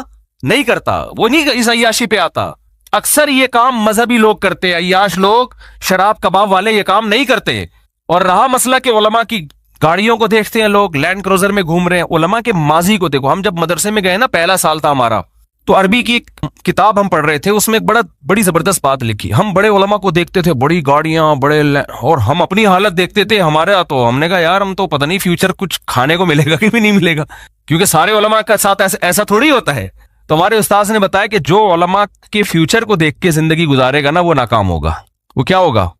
नहीं करता, वो नहीं इस अय्याशी पे आता। अक्सर ये काम मजहबी लोग करते हैं, अय्याश लोग, शराब कबाब वाले ये काम नहीं करते। और रहा मसला कि उलमा की गाड़ियों को देखते हैं, लोग लैंड क्रूजर में घूम रहे हैं, उलमा के माजी को देखो। हम जब मदरसे में गए ना, पहला साल था हमारा, तो अरबी की एक किताब हम पढ़ रहे थे, उसमें एक बड़ी जबरदस्त बात लिखी। हम बड़े उलमा को देखते थे, बड़ी गाड़ियां, और हम अपनी हालत देखते थे हमारे, तो हमने कहा यार हम तो पता नहीं फ्यूचर कुछ खाने को मिलेगा कि भी नहीं मिलेगा, क्योंकि सारे उलमा के साथ ऐसा थोड़ी होता है। तो हमारे उस्ताद ने बताया कि जो उलमा के फ्यूचर को देख के जिंदगी गुजारेगा ना, वो नाकाम होगा। वो क्या होगा?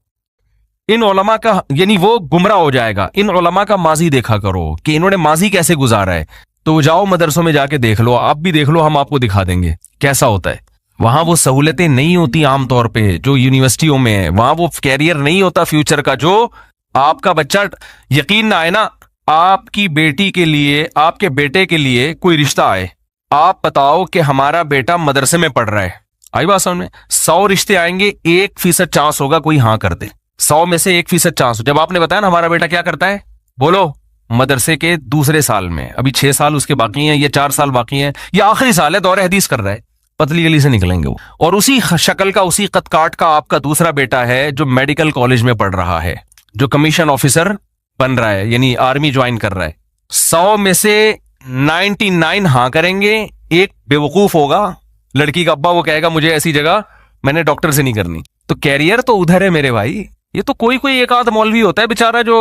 इन उलमा का, यानी वो गुमराह हो जाएगा। इन उलमा का माजी देखा करो कि इन्होंने माजी कैसे गुजारा है, तो जाओ मदरसों में जाके देख लो, आप भी देख लो, हम आपको दिखा देंगे कैसा होता है। वहां वो सहूलतें नहीं होती आमतौर पे जो यूनिवर्सिटियों में है, वहां वो कैरियर नहीं होता फ्यूचर का जो आपका बच्चा, यकीन ना आए ना, आपकी बेटी के लिए, आपके बेटे के लिए कोई रिश्ता आए, आप बताओ कि हमारा बेटा मदरसे में पढ़ रहा है, आई बात समझ में, 100 रिश्ते आएंगे, 1% चांस होगा कोई हाँ कर दे, 100 में से 1% चांस। जब आपने बताया ना हमारा बेटा क्या करता है, बोलो मदरसे के दूसरे साल में, अभी 6 साल उसके बाकी हैं, ये 4 साल बाकी हैं, ये आखिरी साल है, दौरे हदीस कर रहा है, पतली गली से निकलेंगे वो। और उसी शक्ल का, उसी कद काट का आपका दूसरा बेटा है जो मेडिकल कॉलेज में पढ़ रहा है, जो कमीशन ऑफिसर बन रहा है, यानी आर्मी ज्वाइन कर रहा है। 100 में से 99 हाँ करेंगे, एक बेवकूफ होगा, लड़की का अब्बा वो कहेगा मुझे ऐसी जगह मैंने डॉक्टर से नहीं करनी, तो कैरियर तो उधर है मेरे भाई। ये तो कोई कोई एक आध मौलवी होता है बेचारा जो,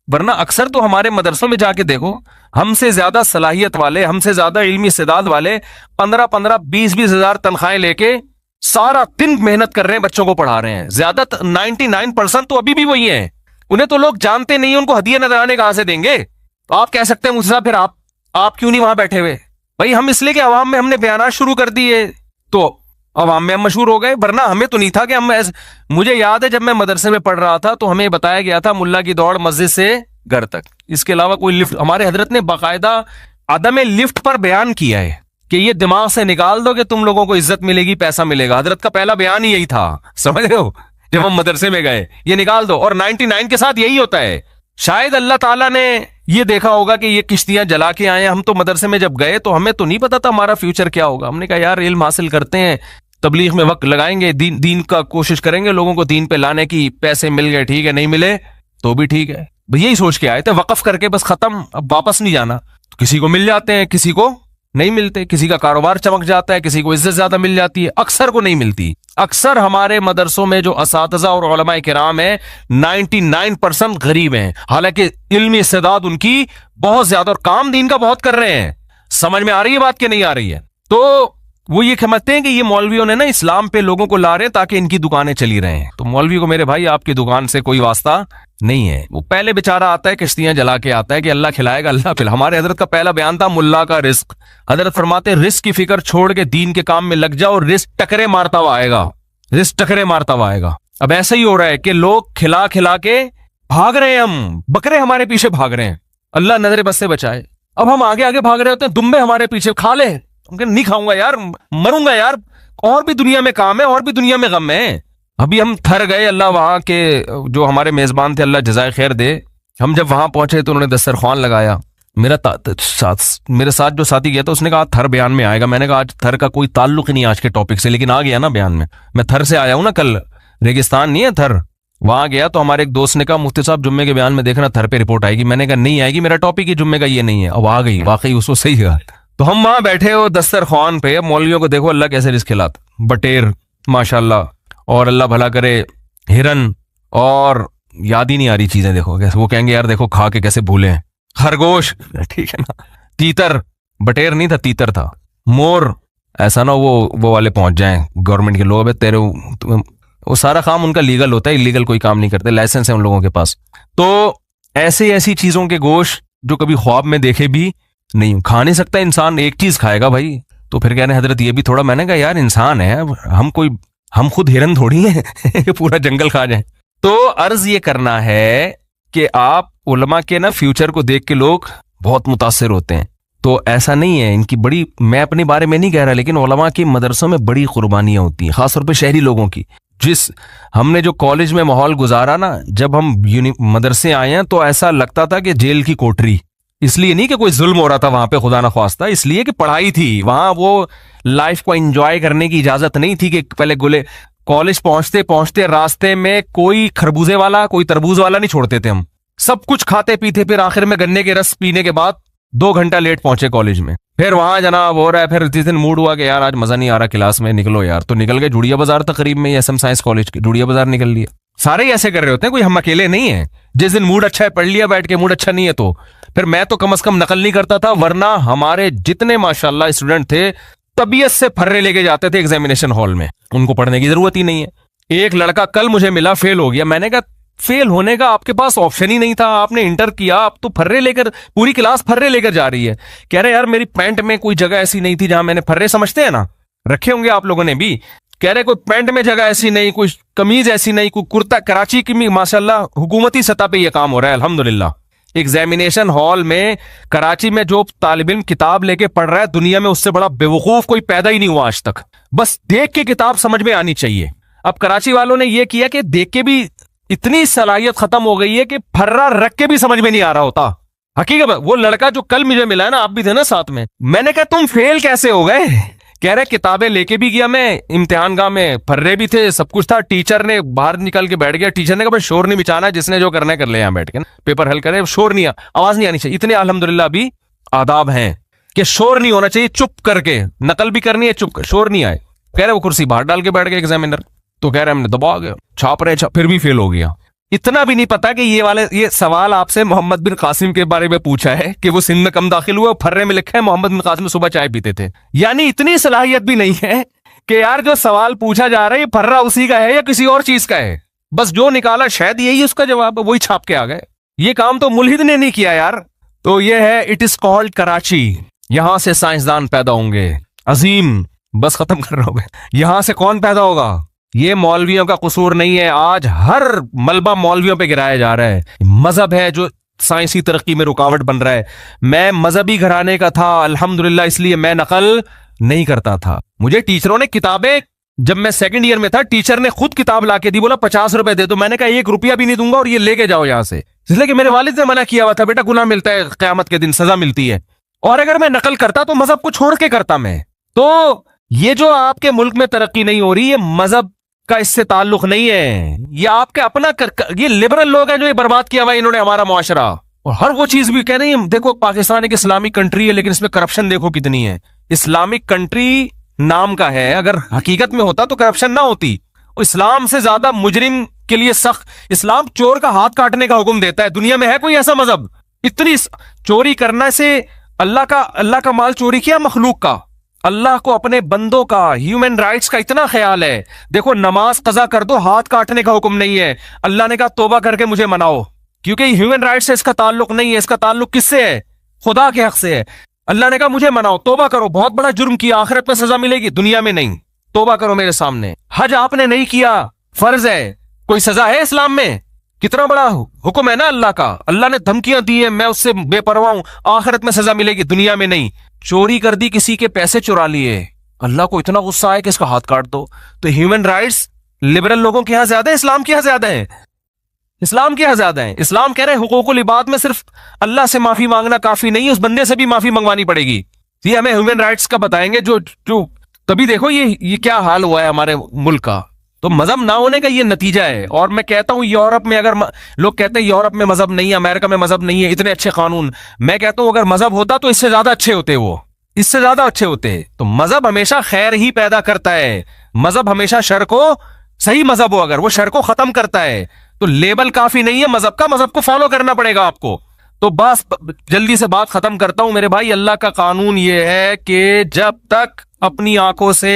वरना अक्सर तो हमारे मदरसों में जाके देखो, हमसे ज्यादा सलाहियत वाले, हमसे ज्यादा इल्मी इस्तेदाद वाले 15-15, 20-20 हजार तनख्वाहें लेके सारा दिन मेहनत कर रहे हैं, बच्चों को पढ़ा रहे हैं। ज्यादा 99% तो अभी भी वही है। उन्हें तो लोग जानते नहीं, उनको हदिया नजराने कहां से देंगे। तो आप कह सकते हैं मुझसे साहब फिर आप क्यों नहीं वहां बैठे हुए? भाई हम इसलिए कि अवाम में हमने बयान शुरू कर दिए तो अवाम में हम मशहूर हो गए, वरना हमें तो नहीं था कि हम मुझे याद है जब मैं मदरसे में पढ़ रहा था तो हमें बताया गया था मुल्ला की दौड़ मस्जिद से घर तक, इसके अलावा कोई लिफ्ट, हमारे हजरत ने बाकायदा आदम लिफ्ट पर बयान किया है कि ये दिमाग से निकाल दो कि तुम लोगों को इज्जत मिलेगी, पैसा मिलेगा। हजरत का पहला बयान ही यही था, समझ रहे हो, जब हम मदरसे में गए, ये निकाल दो। और 99 के साथ यही होता है। शायद अल्लाह ताला ने ये देखा होगा कि ये किश्तियां जला के आए। हम तो मदरसे में जब गए तो हमें तो नहीं पता था हमारा फ्यूचर क्या होगा। हमने कहा यार इल्म हासिल करते हैं, तबलीग में वक्त लगाएंगे, दीन का कोशिश करेंगे लोगों को दीन पे लाने की। पैसे मिल गए ठीक है, नहीं मिले तो भी ठीक है, यही सोच के आए थे, वक्फ करके बस खत्म, अब वापस नहीं जाना। तो किसी को मिल जाते हैं, किसी को नहीं मिलते, किसी का कारोबार चमक जाता है, किसी को इज्जत ज्यादा मिल जाती है, अक्सर को नहीं मिलती। अक्सर हमारे मदरसों में जो असातिज़ा और उलमाए किराम है 99% गरीब हैं, हालांकि इल्मी इस्तेदाद उनकी बहुत ज्यादा और काम दीन का बहुत कर रहे हैं। समझ में आ रही है बात कि नहीं आ रही है? तो वो ये समझते हैं कि ये मौलवियों ने ना इस्लाम पे लोगों को ला रहे हैं ताकि इनकी दुकानें चली रहे हैं। तो मौलवी को मेरे भाई आपकी दुकान से कोई वास्ता नहीं है। वो पहले बेचारा आता है किश्तियां जला के आता है कि अल्लाह खिलाएगा, अल्लाह पिला। हमारे हजरत का पहला बयान था मुल्ला का रिस्क। हजरत फरमाते रिस्क की फिक्र छोड़ के दीन के काम में लग जाओ, रिस्क टकरे मारता हुआ आएगा, रिस्क टकरे मारता हुआ आएगा। अब ऐसा ही हो रहा है कि लोग खिला खिला के भाग रहे हैं, हम बकरे हमारे पीछे भाग रहे हैं, अल्लाह नजर बस से बचाए। अब हम आगे आगे भाग रहे होते हैं, दुम्बे हमारे पीछे, खा ले। नहीं खाऊंगा यार, मरूंगा यार, और भी दुनिया में काम है, और भी दुनिया में गम है। अभी हम थर गए, अल्लाह वहां के जो हमारे मेजबान थे अल्लाह जज़ाए खैर दे, हम जब वहां पहुंचे तो उन्होंने दस्तरख्वान लगाया। मेरे साथ जो साथी गया था उसने कहा थर बयान में आएगा। मैंने कहा आज थर का कोई ताल्लुक ही नहीं आज के टॉपिक से, लेकिन आ गया ना बयान में। मैं थर से आया हूं ना, कल रेगिस्तान नहीं है थर, वहां गया तो हमारे एक दोस्त ने कहा मुफ्ती साहब जुम्मे के बयान में देखना थर पे रिपोर्ट आएगी। मैंने कहा नहीं आएगी, मेरा टॉपिक ही जुम्मे का ये नहीं है। अब आ गई, वाकई उसको सही है। तो हम वहां बैठे हो दस्तरख्वान पे, मौलवियों को देखो अल्लाह कैसे रिस्क खिलाता, बटेर माशाल्लाह, और अल्लाह भला करे हिरन, और याद ही नहीं आ रही चीजें देखो कैसे, वो कहेंगे यार देखो खा के कैसे भूले, खरगोश, ठीक है ना, तीतर, बटेर नहीं था तीतर था, मोर, ऐसा ना वो वाले पहुंच जाएं गवर्नमेंट के लोग, तेरे वो सारा काम उनका लीगल होता है, इलीगल कोई काम नहीं करते, लाइसेंस है उन लोगों के पास। तो ऐसी चीजों के गोश्त जो कभी ख्वाब में देखे भी नहीं, खा नहीं सकता इंसान, एक चीज खाएगा भाई। तो फिर कह रहे हजरत ये भी थोड़ा, मैंने कहा यार इंसान है, हम खुद हिरन थोड़ी हैं पूरा जंगल खा जाए। तो अर्ज ये करना है कि आप उलमा के ना फ्यूचर को देख के लोग बहुत मुतासिर होते हैं, तो ऐसा नहीं है। इनकी बड़ी, मैं अपने बारे में नहीं कह रहा, लेकिन उलमा की मदरसों में बड़ी कुर्बानियां होती हैं, खासतौर पे शहरी लोगों की। जिस हमने जो कॉलेज में माहौल गुजारा ना, जब हम मदरसे आए हैं तो ऐसा लगता था कि जेल की कोठरी। इसलिए नहीं कि कोई जुल्म हो रहा था वहां पे, खुदा ना ख्वास्ता, इसलिए कि पढ़ाई थी वहां, वो लाइफ को एंजॉय करने की इजाजत नहीं थी कि पहले गोले। कॉलेज पहुंचते पहुंचते रास्ते में कोई खरबूजे वाला, कोई तरबूज वाला नहीं छोड़ते थे, हम सब कुछ खाते पीते, फिर आखिर में गन्ने के रस पीने के बाद 2 घंटा लेट पहुंचे कॉलेज में। फिर वहां जनाब हो रहा है, फिर जिस दिन मूड हुआ कि यार आज मजा नहीं आ रहा क्लास में, निकलो यार, तो निकल गए जुड़िया बाजार तक, करीब में एसएम साइंस कॉलेज के जुड़िया बाजार निकल लिया। सारे ही ऐसे कर रहे होते हैं, कोई हम अकेले नहीं है। जिस दिन मूड अच्छा है पढ़ लिया बैठ के, मूड अच्छा नहीं है तो फिर मैं तो कम से कम नकल नहीं करता था, वरना हमारे जितने माशाल्लाह स्टूडेंट थे तबीयत से फर्रे लेके जाते थे एग्जामिनेशन हॉल में, उनको पढ़ने की जरूरत ही नहीं है। एक लड़का कल मुझे मिला, फेल हो गया। मैंने कहा फेल होने का आपके पास ऑप्शन ही नहीं था, आपने इंटर किया, आप तो फर्रे लेकर, पूरी क्लास फर्रे लेकर जा रही है। कह रहे यार मेरी पैंट में कोई जगह ऐसी नहीं थी जहां मैंने फर्रे, समझते हैं ना, रखे होंगे आप लोगों ने भी। कह रहे कोई पैंट में जगह ऐसी नहीं, कोई कमीज ऐसी नहीं, कोई कुर्ता। कराची की भी माशाल्लाह हुकूमती सतह पे ये काम हो रहा है अल्हम्दुलिल्लाह। एग्जामिनेशन हॉल में कराची में जो तालिब इल्म किताब लेके पढ़ रहा है, दुनिया में उससे बड़ा बेवकूफ कोई पैदा ही नहीं हुआ आज तक। बस देख के किताब समझ में आनी चाहिए। अब कराची वालों ने यह किया कि देख के भी इतनी सलाहियत खत्म हो गई है कि फर्रा रख के भी समझ में नहीं आ रहा होता। हकीकत वो लड़का जो कल मुझे मिला है ना, आप भी थे ना साथ में, मैंने कहा तुम फेल कैसे हो गए? कह रहे किताबें लेके भी गया मैं इम्तिहान गाह में, फर्रे भी थे, सब कुछ था, टीचर ने बाहर निकल के बैठ गया। टीचर ने कहा भाई शोर नहीं मचाना, जिसने जो करना है कर ले, यहाँ बैठ के पेपर हल करे, शोर नहीं, आवाज नहीं आनी चाहिए। इतने अल्हम्दुलिल्लाह अभी आदाब हैं। कि शोर नहीं होना चाहिए, चुप करके नकल भी करनी है, चुप शोर नहीं आए। कह रहे वो कुर्सी बाहर डाल के बैठ गए एग्जामिनर, तो कह रहे हमने दबा गया, छाप रहे फिर भी फेल हो गया। इतना भी नहीं पता कि ये सवाल आपसे मोहम्मद बिन कासिम के बारे में पूछा है कि वो सिंध में कम दाखिल हुए, फर्रे में लिखा है मोहम्मद बिन कासिम सुबह चाय पीते थे। यानी इतनी सलाहियत भी नहीं है कि यार जो सवाल पूछा जा रहा है ये फर्रा उसी का है या किसी और चीज का है, बस जो निकाला शायद यही उसका जवाब, वही छाप के आ गए। ये काम तो मुल्हिद ने नहीं किया यार। तो ये है इट इज कॉल्ड कराची, यहां से साइंसदान पैदा होंगे अजीम। बस खत्म कर रहा हूं मैं। यहां से कौन पैदा होगा? ये मौलवियों का कसूर नहीं है, आज हर मलबा मौलवियों पे गिराया जा रहा है। मजहब है जो साइंसी तरक्की में रुकावट बन रहा है। मैं मजहबी घराने का था अल्हम्दुलिल्लाह, इसलिए मैं नकल नहीं करता था। मुझे टीचरों ने किताबें, जब मैं सेकंड ईयर में था टीचर ने खुद किताब लाके दी, बोला 50 रुपए दे दो। मैंने कहा 1 रुपया भी नहीं दूंगा और ये लेके जाओ यहां से, इसलिए कि मेरे वालिद ने मना किया हुआ था, बेटा गुनाह मिलता है, क़यामत के दिन सजा मिलती है। और अगर मैं नकल करता तो मजहब को छोड़ के करता मैं। तो ये जो आपके मुल्क में तरक्की नहीं हो रही, ये मजहब का इससे ताल्लुक नहीं है, ये आपके अपना ये लिबरल लोग हैं जो ये बर्बाद किया हुआ इन्होंने हमारा मुआशरा। और हर वो चीज भी कह रही है, देखो पाकिस्तान एक इस्लामिक कंट्री है लेकिन इसमें करप्शन देखो कितनी है। इस्लामिक कंट्री नाम का है, अगर हकीकत में होता तो करप्शन ना होती। इस्लाम से ज्यादा मुजरिम के लिए सख्त, इस्लाम चोर का हाथ काटने का हुक्म देता है। दुनिया में है कोई ऐसा मजहब? इतनी चोरी करने से अल्लाह का माल चोरी किया मखलूक का, अल्लाह को अपने बंदों का, ह्यूमन राइट्स का इतना ख्याल है। देखो नमाज कजा कर दो, हाथ काटने का हुक्म नहीं है। अल्लाह ने कहा तौबा करके मुझे मनाओ, क्योंकि ह्यूमन राइट्स से इसका ताल्लुक नहीं है। इसका ताल्लुक किससे है? खुदा के हक से है। अल्लाह ने कहा मुझे मनाओ, तौबा करो, बहुत बड़ा जुर्म किया, आखिरत में सजा मिलेगी, दुनिया में नहीं। तौबा करो मेरे सामने। हज आपने नहीं किया, फर्ज है, कोई सजा है इस्लाम में? कितना बड़ा हुक्म है ना अल्लाह का। अल्लाह ने धमकियां दी है, मैं उससे बेपरवाह हूं, आखिरत में सजा मिलेगी, दुनिया में नहीं। चोरी कर दी, किसी के पैसे चुरा लिए, अल्लाह को इतना गुस्सा है कि इसका हाथ काट दो। तो ह्यूमन राइट्स लिबरल लोगों के यहां ज्यादा है, इस्लाम के यहां ज्यादा है? इस्लाम के यहां ज्यादा है। इस्लाम कह रहे हैं हुकूकुल इबाद में सिर्फ अल्लाह से माफी मांगना काफी नहीं, उस बंदे से भी माफी मंगवानी पड़ेगी। ये हमें ह्यूमन राइट्स का बताएंगे जो तभी देखो ये क्या हाल हुआ है हमारे मुल्क का। तो मजहब ना होने का ये नतीजा है। और मैं कहता हूं यूरोप में, अगर लोग कहते हैं यूरोप में मजहब नहीं है, अमेरिका में मजहब नहीं है, इतने अच्छे कानून, मैं कहता हूं अगर मजहब होता तो इससे ज्यादा अच्छे होते, वो इससे ज्यादा अच्छे होते। तो मजहब हमेशा खैर ही पैदा करता है। मजहब हमेशा शर को, सही मजहब हो अगर, वो शर को खत्म करता है। तो लेबल काफी नहीं है मजहब का, मजहब को फॉलो करना पड़ेगा आपको। तो बस जल्दी से बात खत्म करता हूं मेरे भाई। अल्लाह का कानून ये है कि जब तक अपनी आंखों से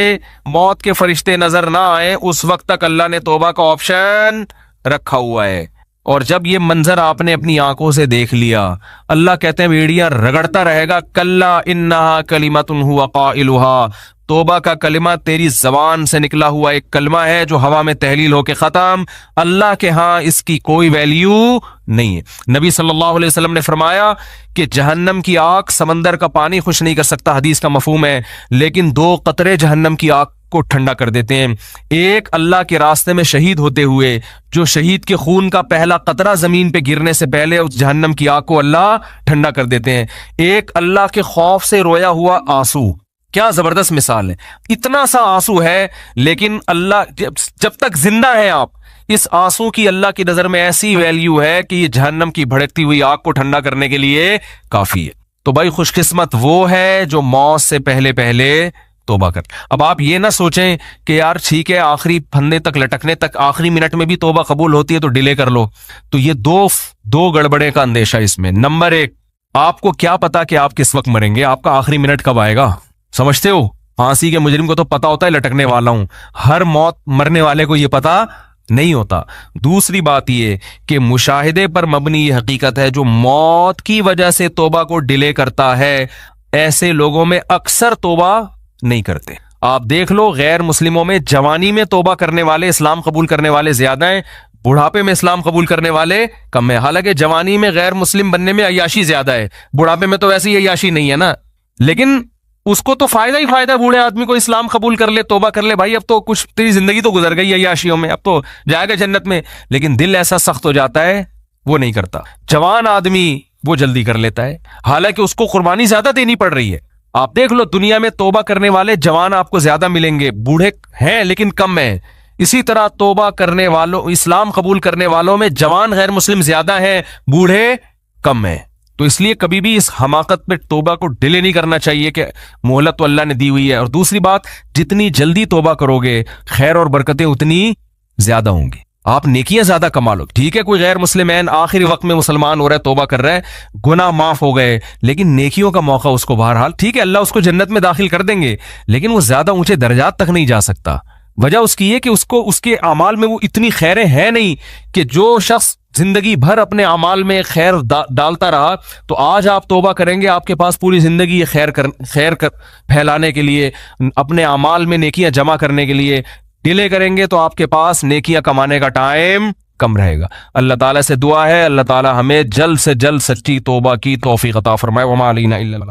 मौत के फरिश्ते नजर ना आए उस वक्त तक अल्लाह ने तौबा का ऑप्शन रखा हुआ है। और जब ये मंजर आपने अपनी आंखों से देख लिया, अल्लाह कहते हैं बेड़ियां रगड़ता रहेगा, कल्ला इन्नहा कलिमतुन हुवा काइलुहा, तौबा का कलिमा तेरी जबान से निकला हुआ एक कलमा है जो हवा में तहलील होके खत्म। अल्लाह के यहां इसकी कोई वैल्यू नहीं है। नबी सल्लल्लाहु अलैहि वसल्लम ने फरमाया कि जहन्नम की आग समंदर का पानी खुश नहीं कर सकता, हदीस का मफहूम है, लेकिन 2 कतरे जहन्नम की आग को ठंडा कर देते हैं। एक अल्लाह के रास्ते में शहीद होते हुए, जो शहीद के खून का पहला कतरा जमीन पे गिरने से पहले उस जहन्नम की आग को अल्लाह ठंडा कर देते हैं। एक अल्लाह के खौफ से रोया हुआ आंसू, क्या जबरदस्त मिसाल है। इतना सा आंसू है, लेकिन अल्लाह जब तक जिंदा है आप, इस आंसू की अल्लाह की नजर में ऐसी वैल्यू है कि ये जहन्नम की भड़कती हुई आग को ठंडा करने के लिए काफी है। तो भाई खुशकिस्मत वो है जो मौत से पहले पहले तौबा कर। अब आप ये ना सोचें कि यार ठीक है आखिरी फंदे तक लटकने तक, आखिरी मिनट में भी तौबा कबूल होती है तो डिले कर लो। तो ये दो गड़बड़े का अंदेशा इसमें। नंबर 1, आपको क्या पता कि आप किस वक्त मरेंगे, आपका आखिरी मिनट कब आएगा, समझते हो? फांसी के मुजरिम को तो पता होता है लटकने वाला हूं, हर मौत मरने वाले को यह पता नहीं होता। दूसरी बात यह कि मुशाहिदे पर मबनी यह हकीकत है, जो मौत की वजह से तौबा को डिले करता है, ऐसे लोगों में अक्सर तौबा नहीं करते। आप देख लो गैर मुस्लिमों में जवानी में तौबा करने वाले, इस्लाम कबूल करने वाले ज्यादा हैं, बुढ़ापे में इस्लाम कबूल करने वाले कम है। हालांकि जवानी में गैर मुस्लिम बनने में अय्याशी ज्यादा है, बुढ़ापे में तो वैसे ही अय्याशी नहीं है ना, लेकिन उसको तो फायदा ही फायदा, बूढ़े आदमी को इस्लाम कबूल कर ले, तौबा कर ले, भाई अब तो कुछ तेरी जिंदगी तो गुजर गई अय्याशियों में, अब तो जाएगा जन्नत में। लेकिन दिल ऐसा सख्त हो जाता है, वो नहीं करता। जवान आदमी वो जल्दी कर लेता है, हालांकि उसको कुर्बानी ज्यादा देनी पड़ रही है। आप देख लो दुनिया में तौबा करने वाले जवान आपको ज्यादा मिलेंगे, बूढ़े हैं लेकिन कम है। इसी तरह तौबा करने वालों, इस्लाम कबूल करने वालों में जवान गैर मुस्लिम ज्यादा है, बूढ़े कम है। तो इसलिए कभी भी इस हमाकत पे तौबा को डिले नहीं करना चाहिए कि मोहलत तो अल्लाह ने दी हुई है। और दूसरी बात, जितनी जल्दी तौबा करोगे खैर और बरकतें उतनी ज्यादा होंगी, आप नेकियां ज्यादा कमा लो। ठीक है, कोई गैर मुस्लिम आखिरी वक्त में मुसलमान हो रहा है, तौबा कर रहा है, गुनाह माफ हो गए, लेकिन नेकियों का मौका उसको बहरहाल, ठीक है अल्लाह उसको जन्नत में दाखिल कर देंगे, लेकिन वो ज्यादा ऊंचे दर्जात तक नहीं जा सकता। वजह उसकी है कि उसको उसके अमाल में वो इतनी खैरें हैं नहीं कि जो शख्स जिंदगी भर अपने अमाल में खैर डालता रहा, तो आज आप तौबा करेंगे, आपके पास पूरी जिंदगी ये खैर फैलाने के लिए, अपने अमाल में नेकियां जमा करने के लिए डिले करेंगे तो आपके पास नेकियां कमाने का टाइम कम रहेगा। अल्लाह ताला से दुआ है, अल्लाह ताला हमें जल्द से जल्द सच्ची तौबा की तौफीक अता फरमाए। वमा अलैना इल्ला